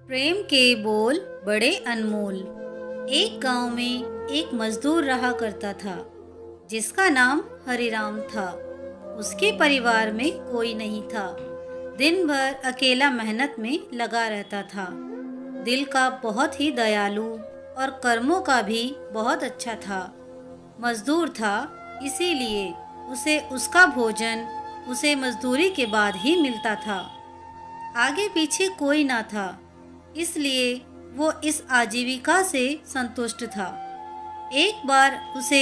प्रेम के बोल बड़े अनमोल। एक गांव में एक मजदूर रहा करता था जिसका नाम हरिराम था। उसके परिवार में कोई नहीं था। दिन भर अकेला मेहनत में लगा रहता था। दिल का बहुत ही दयालु और कर्मों का भी बहुत अच्छा था। मजदूर था, इसीलिए उसे उसका भोजन उसे मजदूरी के बाद ही मिलता था। आगे पीछे कोई ना था, इसलिए वो इस आजीविका से संतुष्ट था। एक बार उसे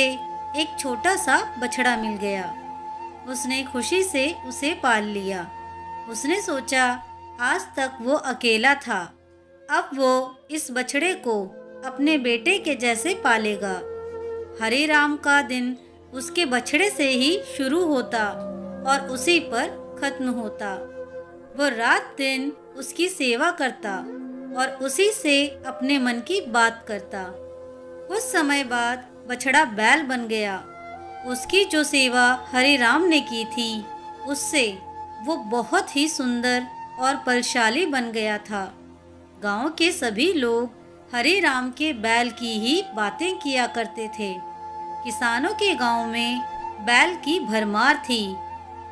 एक छोटा सा बछड़ा मिल गया। उसने खुशी से उसे पाल लिया। उसने सोचा आज तक वो अकेला था, अब वो इस बछड़े को अपने बेटे के जैसे पालेगा। हरिराम का दिन उसके बछड़े से ही शुरू होता और उसी पर खत्म होता। वो रात दिन उसकी सेवा करता और उसी से अपने मन की बात करता। कुछ समय बाद बछड़ा बैल बन गया। उसकी जो सेवा हरिराम ने की थी, उससे वो बहुत ही सुंदर और बलशाली बन गया था। गांव के सभी लोग हरिराम के बैल की ही बातें किया करते थे। किसानों के गांव में बैल की भरमार थी,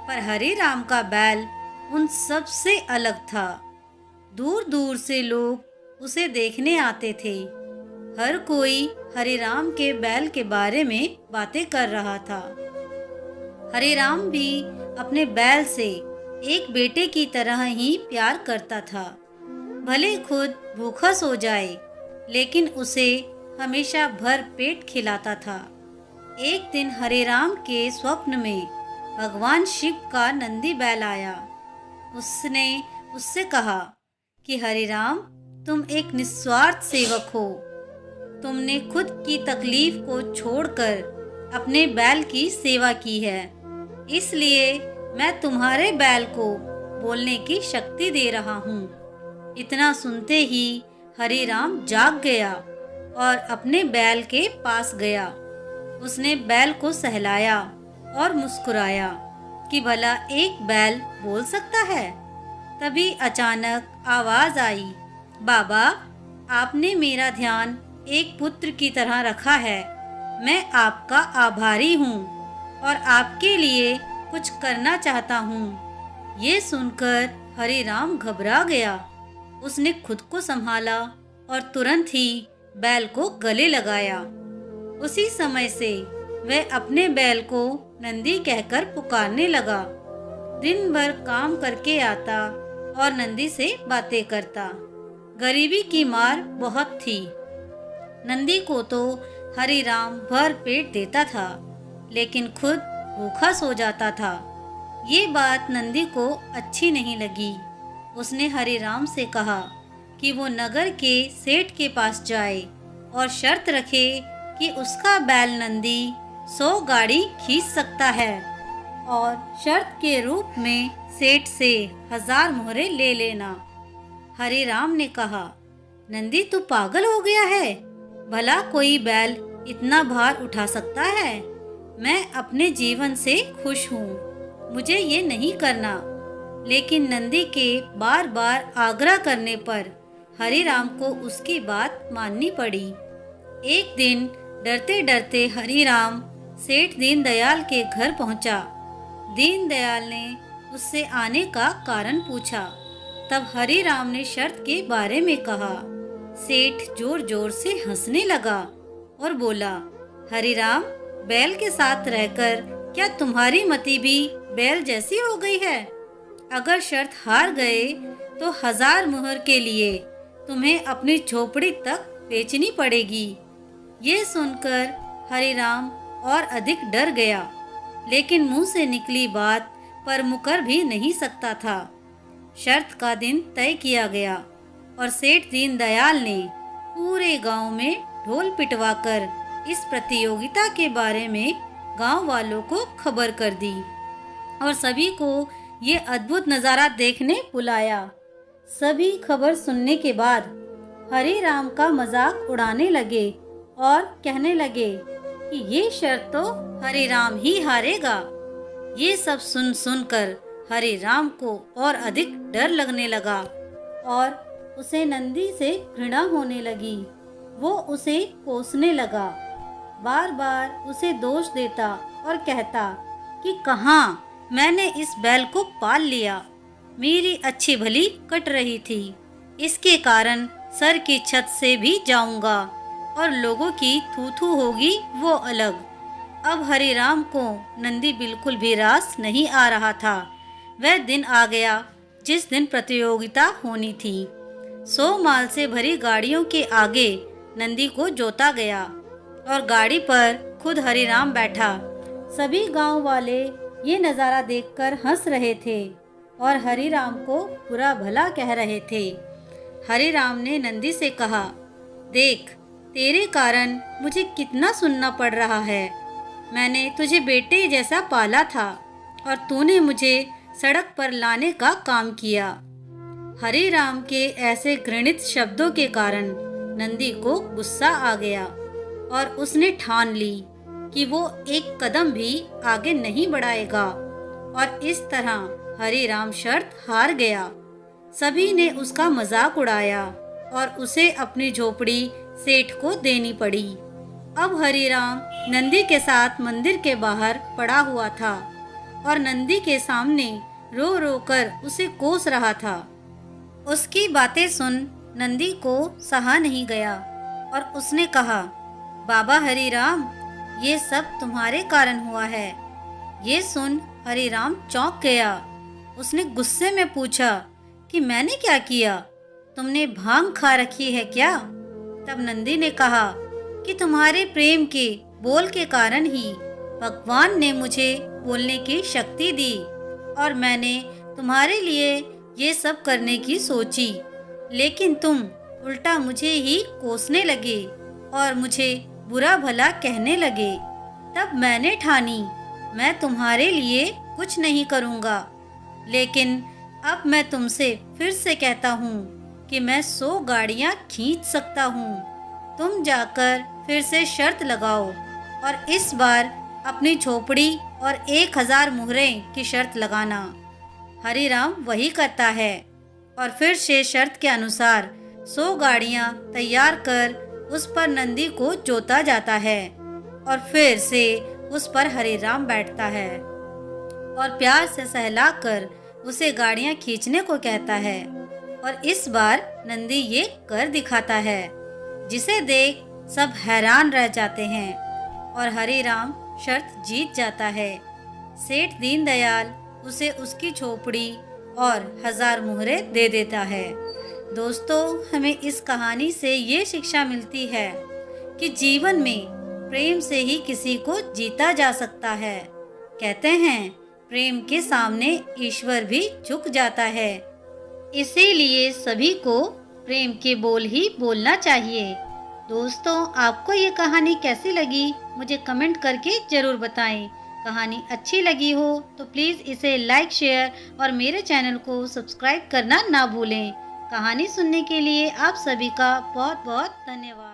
पर हरिराम का बैल उन सब से अलग था। दूर दूर से लोग उसे देखने आते थे। हर कोई हरिराम के बैल के बारे में बातें कर रहा था। हरिराम भी अपने बैल से एक बेटे की तरह ही प्यार करता था। भले खुद भूखा सो जाए, लेकिन उसे हमेशा भर पेट खिलाता था। एक दिन हरिराम के स्वप्न में भगवान शिव का नंदी बैल आया। उसने उससे कहा कि हरिराम, तुम एक निस्वार्थ सेवक हो। तुमने खुद की तकलीफ को छोड़कर अपने बैल की सेवा की है, इसलिए मैं तुम्हारे बैल को बोलने की शक्ति दे रहा हूँ। इतना सुनते ही हरिराम जाग गया और अपने बैल के पास गया। उसने बैल को सहलाया और मुस्कुराया कि भला एक बैल बोल सकता है। तभी अचानक आवाज आई, बाबा, आपने मेरा ध्यान एक पुत्र की तरह रखा है। मैं आपका आभारी हूँ और आपके लिए कुछ करना चाहता हूँ। ये सुनकर हरिराम घबरा गया। उसने खुद को संभाला और तुरंत ही बैल को गले लगाया। उसी समय से वह अपने बैल को नंदी कहकर पुकारने लगा। दिन भर काम करके आता और नंदी से बातें करता। गरीबी की मार बहुत थी। नंदी को तो हरिराम भर पेट देता था, लेकिन खुद भूखा सो जाता था। ये बात नंदी को अच्छी नहीं लगी। उसने हरिराम से कहा कि वो नगर के सेठ के पास जाए और शर्त रखे कि उसका बैल नंदी 100 गाड़ी खींच सकता है और शर्त के रूप में सेठ से 1000 मोहरे ले लेना। हरिराम ने कहा, नंदी तू पागल हो गया है? भला कोई बैल इतना भार उठा सकता है? मैं अपने जीवन से खुश हूँ, मुझे ये नहीं करना। लेकिन नंदी के बार बार आग्रह करने पर हरिराम को उसकी बात माननी पड़ी। एक दिन डरते डरते हरिराम सेठ दीनदयाल के घर पहुंचा। दीनदयाल ने उससे आने का कारण पूछा। तब हरिराम ने शर्त के बारे में कहा। सेठ जोर जोर से हंसने लगा और बोला, हरिराम, बैल के साथ रहकर क्या तुम्हारी मति भी बैल जैसी हो गई है? अगर शर्त हार गए तो 1000 मुहर के लिए तुम्हें अपनी झोपड़ी तक बेचनी पड़ेगी। ये सुनकर हरिराम और अधिक डर गया, लेकिन मुंह से निकली बात पर मुकर भी नहीं सकता था। शर्त का दिन तय किया गया और सेठ दीनदयाल ने पूरे गांव में ढोल पिटवाकर इस प्रतियोगिता के बारे में गांव वालों को खबर कर दी और सभी को ये अद्भुत नज़ारा देखने बुलाया। सभी खबर सुनने के बाद हरिराम का मजाक उड़ाने लगे और कहने लगे कि ये शर्त तो हरिराम ही हारेगा। ये सब सुन सुनकर हरिराम को और अधिक डर लगने लगा और उसे नंदी से घृणा होने लगी। वो उसे कोसने लगा, बार बार उसे दोष देता और कहता कि कहाँ मैंने इस बैल को पाल लिया, मेरी अच्छी भली कट रही थी, इसके कारण सर की छत से भी जाऊंगा और लोगों की थू थू होगी वो अलग। अब हरिराम को नंदी बिल्कुल भी रास नहीं आ रहा था। वह दिन आ गया जिस दिन प्रतियोगिता होनी थी। 100 माल से भरी गाड़ियों के आगे नंदी को जोता गया और गाड़ी पर खुद हरिराम बैठा। सभी गांव वाले ये नज़ारा देखकर हंस रहे थे और हरिराम को बुरा भला कह रहे थे। हरिराम ने नंदी से कहा, देख, तेरे कारण मुझे कितना सुनना पड़ रहा है। मैंने तुझे बेटे जैसा पाला था और तूने मुझे सड़क पर लाने का काम किया। हरिराम के ऐसे घृणित शब्दों के कारण नंदी को गुस्सा आ गया और उसने ठान ली कि वो एक कदम भी आगे नहीं बढ़ाएगा और इस तरह हरिराम शर्त हार गया। सभी ने उसका मजाक उड़ाया और उसे अपनी झोपड़ी सेठ को देनी पड़ी। अब हरिराम नंदी के साथ मंदिर के बाहर पड़ा हुआ था और नंदी के सामने रो रो कर उसे कोस रहा था। उसकी बातें सुन नंदी को सहा नहीं गया और उसने कहा, बाबा हरिराम, ये सब तुम्हारे कारण हुआ है। ये सुन हरिराम चौंक गया। उसने गुस्से में पूछा कि मैंने क्या किया? तुमने भांग खा रखी है क्या? तब नंदी ने कहा कि तुम्हारे प्रेम के बोल के कारण ही भगवान ने मुझे बोलने की शक्ति दी और मैंने तुम्हारे लिए ये सब करने की सोची, लेकिन तुम उल्टा मुझे ही कोसने लगे और मुझे बुरा भला कहने लगे। तब मैंने ठानी मैं तुम्हारे लिए कुछ नहीं करूँगा, लेकिन अब मैं तुमसे फिर से कहता हूँ कि मैं 100 गाड़ियाँ खींच सकता हूँ। तुम जाकर फिर से शर्त लगाओ और इस बार अपनी झोपड़ी और 1000 मुहरें की शर्त लगाना। हरिराम वही करता है और फिर से शर्त के अनुसार 100 गाड़ियाँ तैयार कर उस पर नंदी को जोता जाता है और फिर से उस पर हरिराम बैठता है और प्यार से सहलाकर उसे गाड़ियाँ खींचने को कहता है और इस बार नंदी ये कर दिखाता है, जिसे देख सब हैरान रह जाते हैं और हरिराम शर्त जीत जाता है। सेठ दीनदयाल उसे उसकी झोपड़ी और 1000 मुहरे दे देता है। दोस्तों, हमें इस कहानी से ये शिक्षा मिलती है कि जीवन में प्रेम से ही किसी को जीता जा सकता है। कहते हैं, प्रेम के सामने ईश्वर भी झुक जाता है। इसीलिए सभी को प्रेम के बोल ही बोलना चाहिए। दोस्तों, आपको ये कहानी कैसी लगी मुझे कमेंट करके ज़रूर बताएं। कहानी अच्छी लगी हो तो प्लीज़ इसे लाइक, शेयर और मेरे चैनल को सब्सक्राइब करना ना भूलें। कहानी सुनने के लिए आप सभी का बहुत बहुत धन्यवाद।